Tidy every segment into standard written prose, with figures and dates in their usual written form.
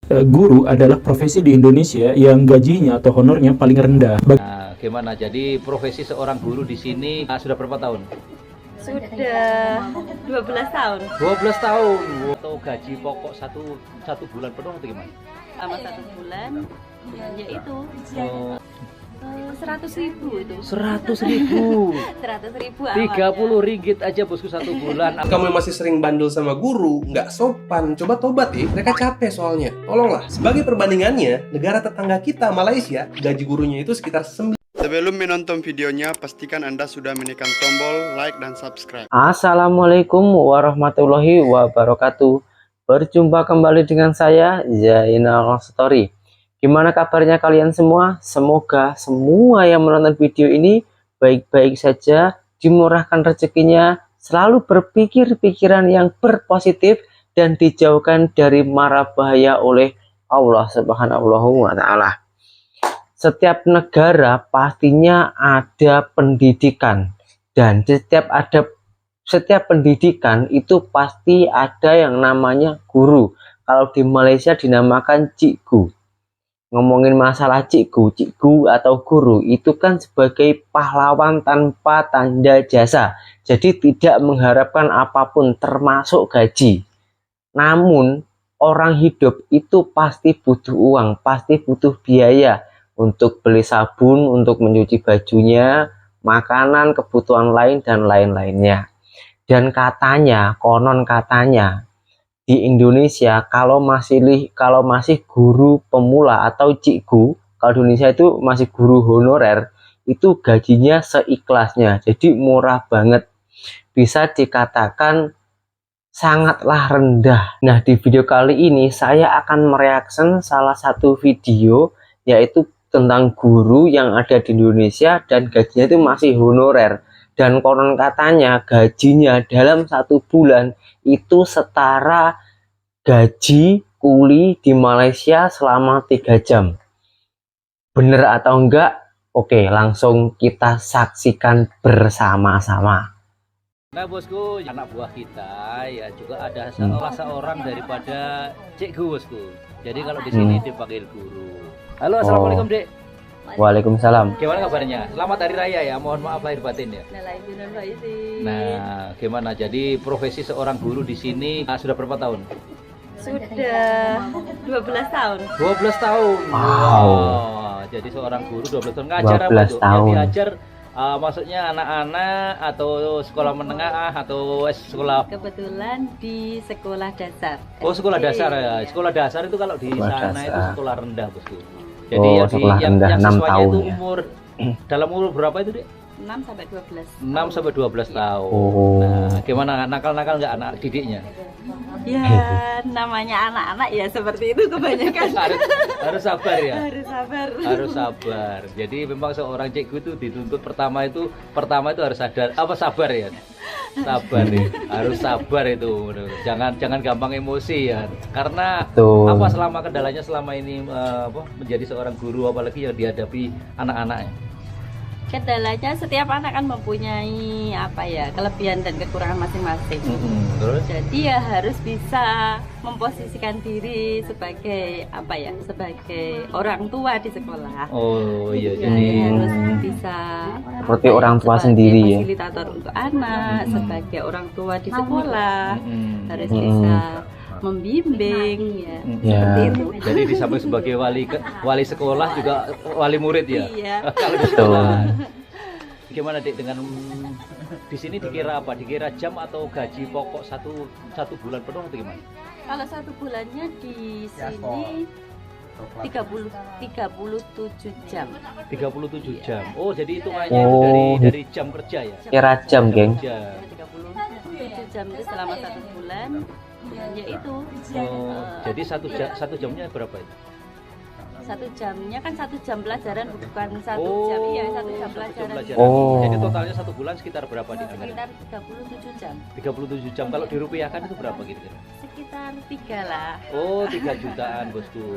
Guru adalah profesi di Indonesia yang gajinya atau honornya paling rendah. Nah, gimana? Jadi profesi seorang guru di sini sudah berapa tahun? Sudah 12 tahun. 12 tahun. Atau gaji pokok satu bulan penuh atau gimana? Sama 1 bulan, yaitu Oh, 100.000 itu. 100.000. 100.000 Rp30 aja bosku satu bulan. Kamu yang masih sering bandel sama guru, nggak sopan, coba tobat ya. Mereka capek soalnya. Tolonglah. Sebagai perbandingannya, negara tetangga kita, Malaysia, gaji gurunya itu sekitar 9. Sebelum menonton videonya, pastikan Anda sudah menekan tombol like dan subscribe. Assalamualaikum warahmatullahi wabarakatuh. Berjumpa kembali dengan saya, Zainal Story. Gimana kabarnya kalian semua? Semoga semua yang menonton video ini baik-baik saja, dimurahkan rezekinya, selalu berpikir pikiran yang berpositif, dan dijauhkan dari mara bahaya oleh Allah Subhanahu wa Ta'ala. Setiap negara pastinya ada pendidikan, dan setiap pendidikan itu pasti ada yang namanya guru. Kalau di Malaysia dinamakan cikgu. Ngomongin masalah cikgu atau guru itu kan sebagai pahlawan tanpa tanda jasa. Jadi tidak mengharapkan apapun termasuk gaji. Namun orang hidup itu pasti butuh uang, pasti butuh biaya untuk beli sabun, untuk mencuci bajunya, makanan, kebutuhan lain dan lain-lainnya. Dan katanya, konon katanya di Indonesia kalau masih guru pemula atau cikgu, kalau di Indonesia itu masih guru honorer, itu gajinya seikhlasnya, jadi murah banget, bisa dikatakan sangatlah rendah. Nah, di video kali ini saya akan mereaction salah satu video, yaitu tentang guru yang ada di Indonesia dan gajinya itu masih honorer. Dan konon katanya gajinya dalam 1 bulan itu setara gaji kuli di Malaysia selama 3 jam. Bener atau enggak? Oke, langsung kita saksikan bersama-sama. Nah bosku, anak buah kita ya juga ada salah seorang daripada cikgu bosku. Jadi kalau di sini dipanggil guru. Halo, assalamualaikum dek. Waalaikumsalam. Gimana kabarnya? Selamat Hari Raya ya. Mohon maaf lahir batin ya. Nah, gimana? Jadi profesi seorang guru di sini sudah berapa tahun? Sudah 12 tahun. 12 tahun. Wow. Jadi seorang guru 12 tahun ngajar apa 12 tuh? tahun. Yang diajar maksudnya anak-anak atau sekolah menengah atau sekolah? Kebetulan di sekolah dasar. Oh, sekolah dasar ya. Sekolah dasar itu kalau di sana itu sekolah rendah, bosku. Jadi yang siswanya itu umur dalam umur berapa itu, Dek? 6 sampai 12. 6 sampai 12 tahun. Oh. Nah, gimana nakal-nakal nggak anak didiknya? Ya, namanya anak-anak ya seperti itu kebanyakan. harus sabar ya. Harus sabar. Harus sabar. Jadi memang seorang cikgu itu dituntut pertama itu harus sabar ya. Sabar ya. Harus sabar itu. Jangan gampang emosi ya. Karena selama kendalanya selama ini menjadi seorang guru, apalagi yang dihadapi anak-anaknya. Kendalanya setiap anak kan mempunyai kelebihan dan kekurangan masing-masing. Terus? Jadi ya harus bisa memposisikan diri sebagai sebagai orang tua di sekolah. Oh iya, jadi harus bisa seperti orang tua sendiri ya. Fasilitator untuk anak, sebagai orang tua di sekolah harus bisa membimbing ya. Seperti itu. Jadi di samping sebagai wali sekolah juga wali murid ya. Iya. Kalau di sekolah. Gimana Dek dengan di sini dikira apa? Dikira jam atau gaji pokok satu bulan penuh atau gimana? Kalau 1 bulannya di sini 37 jam. 37 jam. Oh, jadi hitungannya itu dari jam kerja ya? Kira jam, geng. 37 jam itu selama 1 bulan. Yaitu. Jadi satu jamnya berapa itu? 1 jamnya kan 1 jam pelajaran, bukan 1 jam. Iya, 1 jam pelajaran. Jadi totalnya 1 bulan sekitar berapa di sana? Sekitar 37 jam. 37 jam. Kalau dirupiahkan itu berapa kira-kira? Sekitar 3 lah. Oh, 3 jutaan bosku.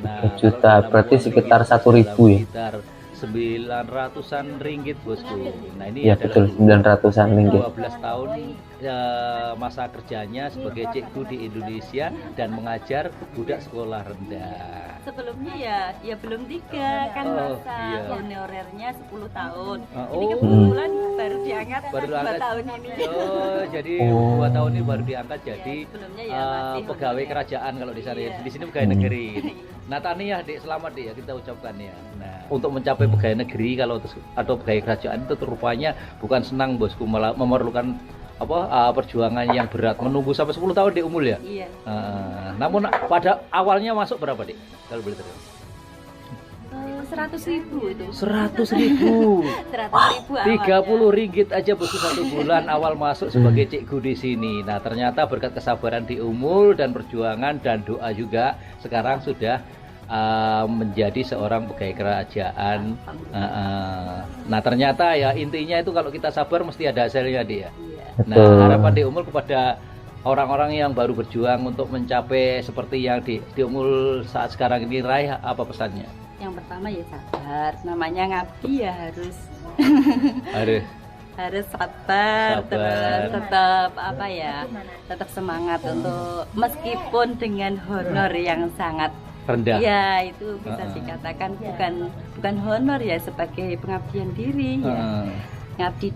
Nah, 3 juta berarti sekitar 1.000 ya. Sekitar 900-an ringgit bosku. Nah ini Ya adalah betul, 900-an ringgit. 12 tahun masa kerjanya sebagai cikgu di Indonesia dan mengajar budak sekolah rendah. Sebelumnya ya belum 3 kan Oh, masa iya. honorernya 10 tahun. Ini Oh. kebetulan baru diangkat Baru 2 diangkat. tahun ini. Oh, jadi Oh. 2 tahun ini baru diangkat jadi Sebelumnya ya masih pegawai honorer. kerajaan kalau di sana. Iya. Di sini pegawai negeri. Nah, Tania, Dik, selamat Dik ya kita ucapkan ya. Nah, untuk mencapai pegawai negeri atau pegawai kerajaan itu rupanya bukan senang bosku, malah memerlukan perjuangan yang berat, menunggu sampai 10 tahun di umul ya. Iya. Namun pada awalnya masuk berapa Dik? Kalau boleh tahu. 100.000 itu. 100.000. 100.000 awalnya. 30 ringgit aja bosku 1 bulan awal masuk sebagai cikgu di sini. Nah, ternyata berkat kesabaran di umul dan perjuangan dan doa juga sekarang sudah menjadi seorang pegawai kerajaan. Nah, ternyata ya intinya itu kalau kita sabar mesti ada hasilnya dia. Iya. Nah, Betul. harapan di umul kepada orang-orang yang baru berjuang untuk mencapai seperti yang di umul saat sekarang ini raih, apa pesannya? Yang pertama ya sabar. Namanya ngabdi ya harus Harus sabar, Sabar. terus tetap tetap semangat untuk meskipun dengan honor yang sangat rendah. ya itu bisa dikatakan bukan honor ya, sebagai pengabdian diri ya. Ngabdi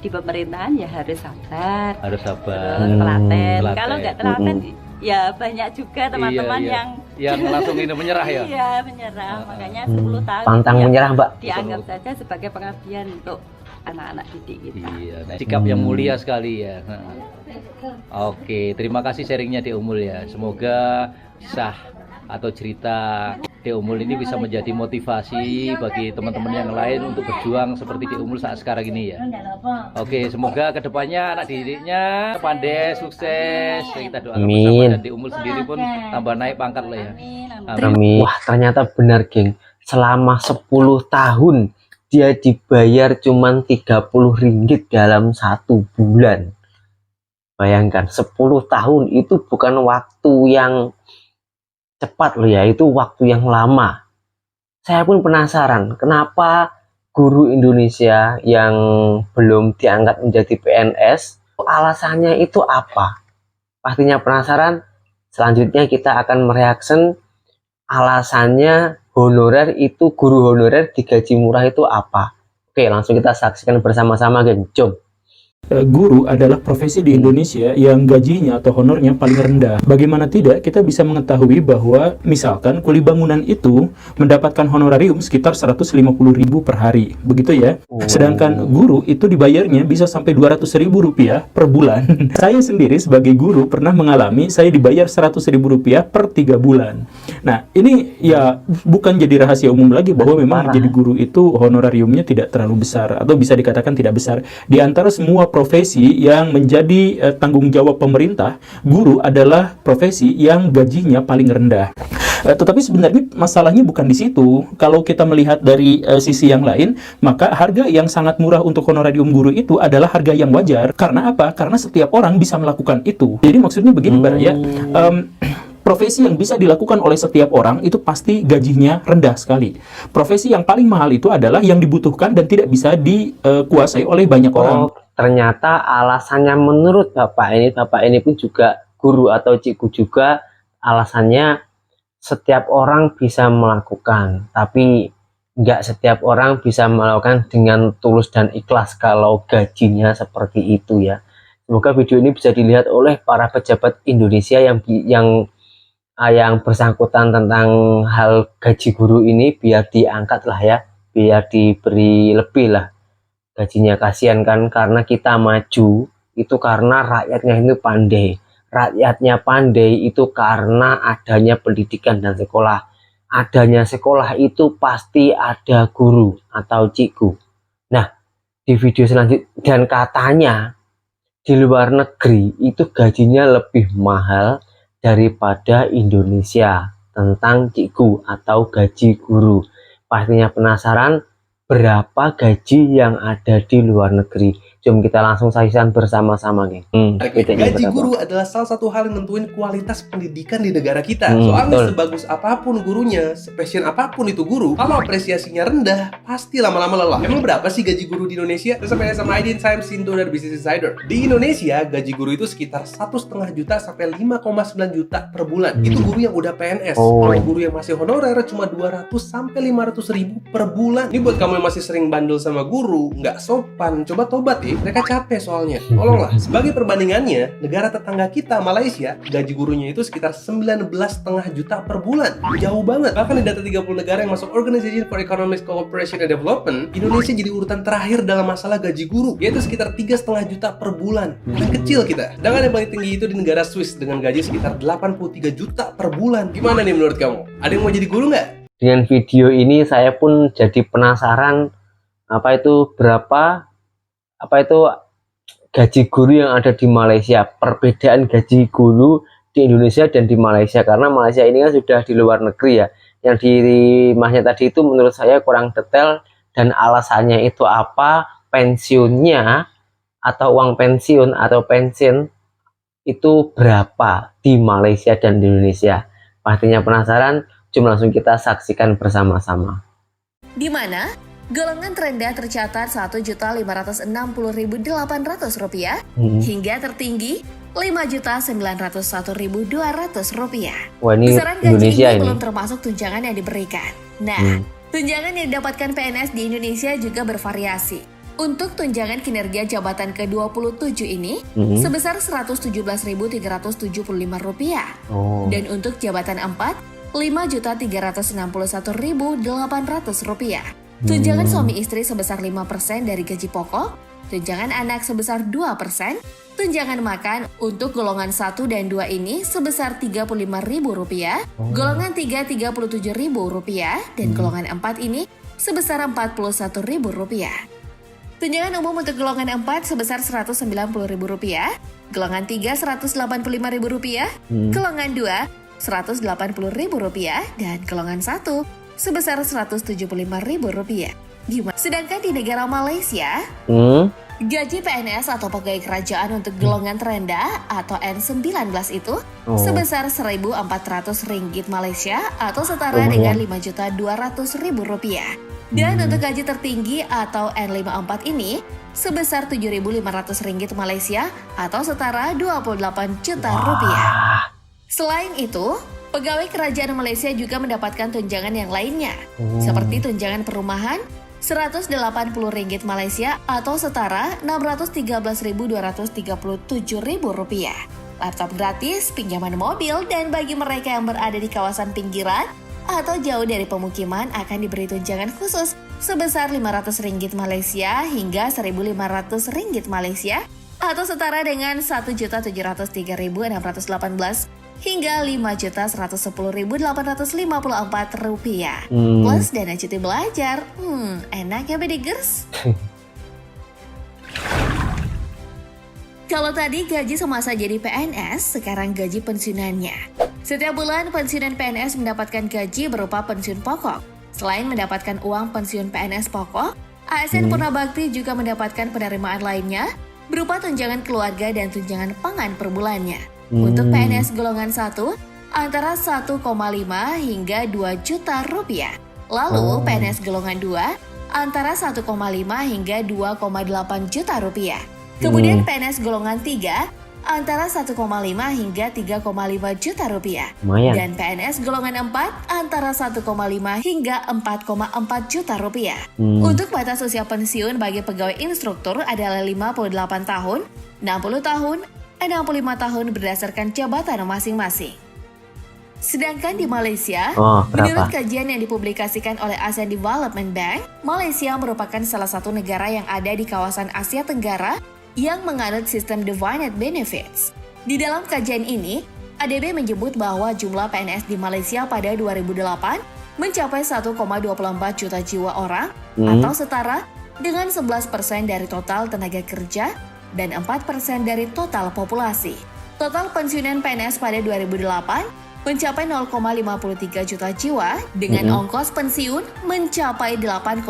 di pemerintahan ya harus sabar, Harus sabar. terus telaten. Telaten. Kalau nggak telaten ya banyak juga teman-teman Iya, iya. yang langsung ini menyerah ya. iya menyerah. Makanya 10 tahun Pantang ya menyerah, Mbak. dianggap saja sebagai pengabdian untuk anak-anak didik kita. Iya, nah, sikap yang mulia sekali ya. Oke, terima kasih sharingnya Dek Umul ya. Semoga kisah atau cerita Dek Umul ini bisa menjadi motivasi bagi teman-teman yang lain untuk berjuang seperti Dek Umul saat sekarang ini ya. Oke, semoga kedepannya anak didiknya pandai, sukses. Kita doakan bersama, Amin. dan Dek Umul sendiri pun tambah naik pangkat lah ya. Amin. Wah, ternyata benar, geng. Selama 10 tahun dia dibayar cuman 30 ringgit dalam 1 bulan. Bayangkan, 10 tahun itu bukan waktu yang cepat loh ya, itu waktu yang lama. Saya pun penasaran, kenapa guru Indonesia yang belum diangkat menjadi PNS, alasannya itu apa? Pastinya penasaran. Selanjutnya kita akan mereaction alasannya honorer itu, guru honorer digaji murah itu apa. Oke, langsung kita saksikan bersama-sama, geng. Jom. Guru adalah profesi di Indonesia yang gajinya atau honornya paling rendah. Bagaimana tidak kita bisa mengetahui bahwa misalkan kuli bangunan itu mendapatkan honorarium sekitar 150.000 per hari, begitu ya. Sedangkan guru itu dibayarnya bisa sampai 200.000 rupiah per bulan. Saya sendiri sebagai guru pernah mengalami saya dibayar 100.000 rupiah per 3 bulan. Nah, ini ya bukan jadi rahasia umum lagi bahwa memang jadi guru itu honorariumnya tidak terlalu besar atau bisa dikatakan tidak besar. Di antara semua profesi yang menjadi tanggung jawab pemerintah, guru adalah profesi yang gajinya paling rendah. Tetapi sebenarnya masalahnya bukan di situ. Kalau kita melihat dari sisi yang lain, maka harga yang sangat murah untuk honorarium guru itu adalah harga yang wajar. Karena apa? Karena setiap orang bisa melakukan itu. Jadi maksudnya begini, Mbak ya. Profesi yang bisa dilakukan oleh setiap orang itu pasti gajinya rendah sekali. Profesi yang paling mahal itu adalah yang dibutuhkan dan tidak bisa dikuasai oleh banyak orang. Ternyata alasannya menurut Bapak ini pun juga guru atau cikgu juga, alasannya setiap orang bisa melakukan, tapi nggak setiap orang bisa melakukan dengan tulus dan ikhlas kalau gajinya seperti itu ya. Semoga video ini bisa dilihat oleh para pejabat Indonesia yang bersangkutan tentang hal gaji guru ini, biar diangkat lah ya, biar diberi lebih lah gajinya. Kasihan kan, karena kita maju itu karena rakyatnya itu pandai. Rakyatnya pandai itu karena adanya pendidikan dan sekolah. Adanya sekolah itu pasti ada guru atau cikgu. Nah, di video selanjutnya, dan katanya di luar negeri itu gajinya lebih mahal daripada Indonesia tentang cikgu atau gaji guru. Pastinya penasaran berapa gaji yang ada di luar negeri. Jom kita langsung saksikan bersama-sama nih. Gaji guru adalah salah satu hal yang nentuin kualitas pendidikan di negara kita. Soalnya betul. sebagus apapun gurunya, sepassion apapun itu guru, kalau apresiasinya rendah, pasti lama-lama lelah. Emang berapa sih gaji guru di Indonesia? Sampai sama Aidin Times Indo dari Business Insider. Di Indonesia, gaji guru itu sekitar 1,5 juta sampai 5,9 juta per bulan. Itu guru yang udah PNS. Kalau guru yang masih honorer cuma 200 sampai 500 ribu per bulan. Ini buat kamu yang masih sering bandel sama guru, nggak sopan, coba tobat ya. Mereka capek soalnya. Tolonglah. Sebagai perbandingannya, negara tetangga kita Malaysia, gaji gurunya itu sekitar 19,5 juta per bulan. Jauh banget. Bahkan di data 30 negara yang masuk Organization for Economic Cooperation and Development, Indonesia jadi urutan terakhir dalam masalah gaji guru, yaitu sekitar 3,5 juta per bulan. Paling kecil kita. Sedangkan yang paling tinggi itu di negara Swiss dengan gaji sekitar 83 juta per bulan. Gimana nih menurut kamu? Ada yang mau jadi guru nggak? Dengan video ini saya pun jadi penasaran berapa gaji guru yang ada di Malaysia, perbedaan gaji guru di Indonesia dan di Malaysia, karena Malaysia ini kan sudah di luar negeri ya. Yang di Masnya tadi itu menurut saya kurang detail, dan alasannya itu apa, pensiunnya atau uang pensiun atau pensiun itu berapa di Malaysia dan di Indonesia. Pastinya penasaran, cuma langsung kita saksikan bersama-sama. Di mana golongan terendah tercatat Rp1.560.800 hingga tertinggi Rp5.901.200. Wah, ini Besaran gaji Indonesia ini ini. belum termasuk tunjangan yang diberikan. Nah, tunjangan yang didapatkan PNS di Indonesia juga bervariasi. Untuk tunjangan kinerja jabatan ke-27 ini sebesar Rp117.375. Dan untuk jabatan 4, Rp5.361.800. Tunjangan suami istri sebesar 5% dari gaji pokok, tunjangan anak sebesar 2%, tunjangan makan untuk golongan 1 dan 2 ini sebesar Rp35.000, golongan 3 Rp37.000, dan golongan 4 ini sebesar Rp41.000. Tunjangan umum untuk golongan 4 sebesar Rp190.000, golongan 3 Rp185.000, golongan 2 Rp180.000, dan golongan 1 sebesar Rp175.000. Gimana? Sedangkan di negara Malaysia, gaji PNS atau pegawai kerajaan untuk golongan terendah atau N19 itu sebesar Rp1.400 Malaysia atau setara dengan Rp5.200.000. Dan untuk gaji tertinggi atau N54 ini sebesar Rp7.500 Malaysia atau setara Rp28 juta. Selain itu, pegawai kerajaan Malaysia juga mendapatkan tunjangan yang lainnya, seperti tunjangan perumahan Rp180 Malaysia atau setara Rp613.237.000, laptop gratis, pinjaman mobil, dan bagi mereka yang berada di kawasan pinggiran atau jauh dari pemukiman akan diberi tunjangan khusus sebesar Rp500 Malaysia hingga Rp1.500 Malaysia atau setara dengan Rp1.703.618 hingga Rp5.110.854 plus dana cuti belajar. Enak ya Bedigers? Kalau tadi gaji semasa jadi PNS, sekarang gaji pensiunannya. Setiap bulan pensiunan PNS mendapatkan gaji berupa pensiun pokok. Selain mendapatkan uang pensiun PNS pokok, ASN Purnabakti juga mendapatkan penerimaan lainnya berupa tunjangan keluarga dan tunjangan pangan per bulannya. Untuk PNS golongan 1, antara 1,5 hingga 2 juta rupiah. Lalu PNS golongan 2, antara 1,5 hingga 2,8 juta rupiah. Kemudian PNS golongan 3, antara 1,5 hingga 3,5 juta rupiah. Dan PNS golongan 4, antara 1,5 hingga 4,4 juta rupiah. Untuk batas usia pensiun bagi pegawai instruktur adalah 58 tahun, 60 tahun, 65 tahun berdasarkan jabatan masing-masing. Sedangkan di Malaysia, menurut kajian yang dipublikasikan oleh Asian Development Bank, Malaysia merupakan salah satu negara yang ada di kawasan Asia Tenggara yang menganut sistem Defined Benefits. Di dalam kajian ini, ADB menyebut bahwa jumlah PNS di Malaysia pada 2008 mencapai 1,24 juta jiwa orang atau setara dengan 11% dari total tenaga kerja dan 4% dari total populasi. Total pensiunan PNS pada 2008 mencapai 0,53 juta jiwa dengan ongkos pensiun mencapai 8,1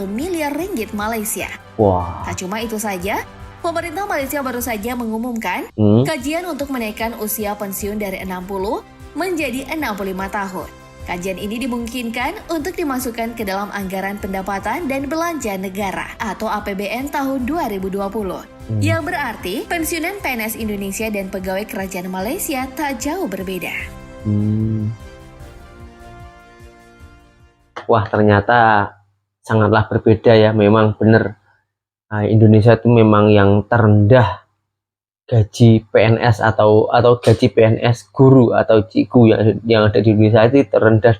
miliar ringgit Malaysia. Wah. Tak cuma itu saja, pemerintah Malaysia baru saja mengumumkan kajian untuk menaikkan usia pensiun dari 60 menjadi 65 tahun. Kajian ini dimungkinkan untuk dimasukkan ke dalam anggaran pendapatan dan belanja negara atau APBN tahun 2020. Yang berarti pensiunan PNS Indonesia dan pegawai kerajaan Malaysia tak jauh berbeda. Wah, ternyata sangatlah berbeda ya. Memang benar, Indonesia itu memang yang terendah gaji PNS atau gaji PNS guru atau cikgu yang ada di Indonesia itu terendah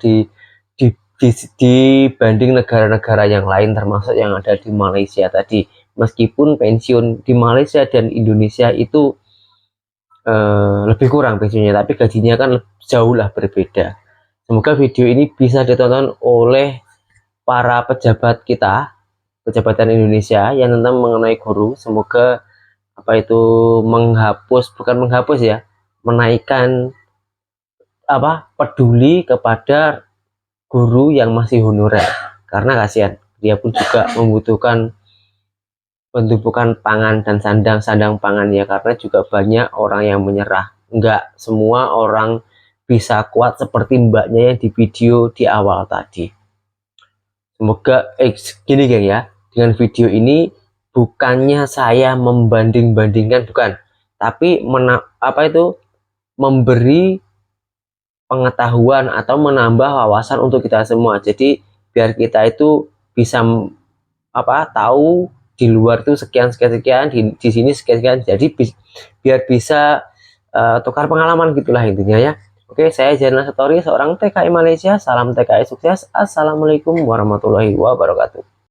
dibanding negara-negara yang lain, termasuk yang ada di Malaysia tadi. Meskipun pensiun di Malaysia dan Indonesia itu lebih kurang pensiunnya, tapi gajinya kan jauh lah berbeda. Semoga video ini bisa ditonton oleh para pejabat kita, pejabatan Indonesia yang tentang mengenai guru. Semoga menaikkan peduli kepada guru yang masih honorer, karena kasihan, dia pun juga membutuhkan pangan dan sandang pangan ya, karena juga banyak orang yang menyerah. Enggak semua orang bisa kuat seperti mbaknya yang di video di awal tadi. Semoga gini geng ya, dengan video ini bukannya saya membanding-bandingkan, bukan, tapi memberi pengetahuan atau menambah wawasan untuk kita semua. Jadi biar kita itu bisa tahu di luar itu sekian, di sini sekian. Jadi biar bisa tukar pengalaman gitulah intinya ya. Oke, saya Zainal Satori, seorang TKI Malaysia. Salam TKI sukses. Assalamualaikum warahmatullahi wabarakatuh.